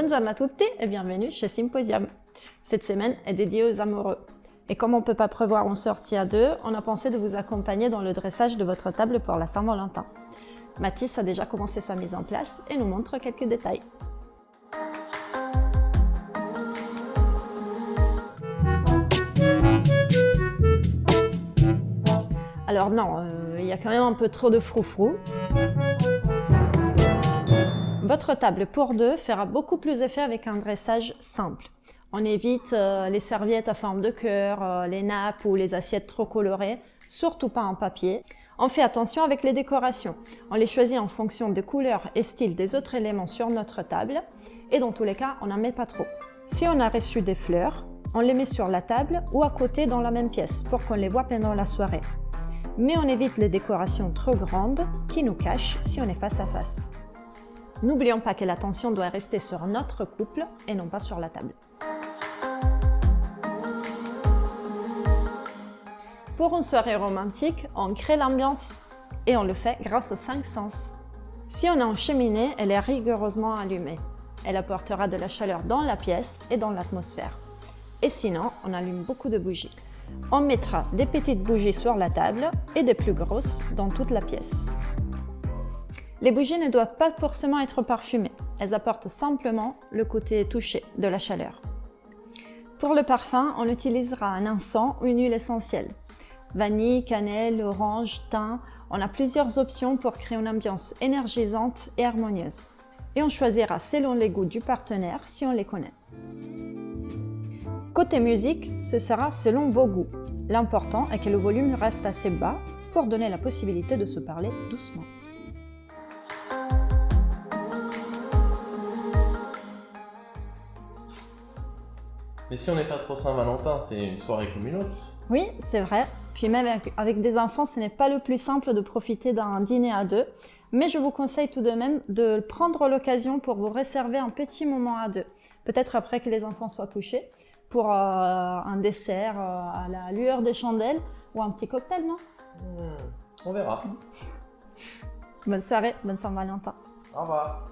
Buongiorno a tutti et bienvenue chez Symposium. Cette semaine est dédiée aux amoureux. Et comme on ne peut pas prévoir une sortie à deux, on a pensé de vous accompagner dans le dressage de votre table pour la Saint-Valentin. Mathis a déjà commencé sa mise en place et nous montre quelques détails. Alors non, il y a quand même un peu trop de froufrou. Votre table pour deux fera beaucoup plus effet avec un dressage simple. On évite les serviettes à forme de cœur, les nappes ou les assiettes trop colorées, surtout pas en papier. On fait attention avec les décorations. On les choisit en fonction des couleurs et styles des autres éléments sur notre table et dans tous les cas, on n'en met pas trop. Si on a reçu des fleurs, on les met sur la table ou à côté dans la même pièce pour qu'on les voit pendant la soirée. Mais on évite les décorations trop grandes qui nous cachent si on est face à face. N'oublions pas que l'attention doit rester sur notre couple et non pas sur la table. Pour une soirée romantique, on crée l'ambiance et on le fait grâce aux 5 sens. Si on a une cheminée, elle est rigoureusement allumée. Elle apportera de la chaleur dans la pièce et dans l'atmosphère. Et sinon, on allume beaucoup de bougies. On mettra des petites bougies sur la table et des plus grosses dans toute la pièce. Les bougies ne doivent pas forcément être parfumées. Elles apportent simplement le côté touché de la chaleur. Pour le parfum, on utilisera un encens ou une huile essentielle. Vanille, cannelle, orange, thym, on a plusieurs options pour créer une ambiance énergisante et harmonieuse. Et on choisira selon les goûts du partenaire si on les connaît. Côté musique, ce sera selon vos goûts. L'important est que le volume reste assez bas pour donner la possibilité de se parler doucement. Mais si on n'est pas trop Saint-Valentin, c'est une soirée comme une autre. Oui, c'est vrai. Puis même avec des enfants, ce n'est pas le plus simple de profiter d'un dîner à deux. Mais je vous conseille tout de même de prendre l'occasion pour vous réserver un petit moment à deux. Peut-être après que les enfants soient couchés, pour un dessert à la lueur des chandelles ou un petit cocktail, non? On verra. Bonne soirée, bonne Saint-Valentin. Au revoir.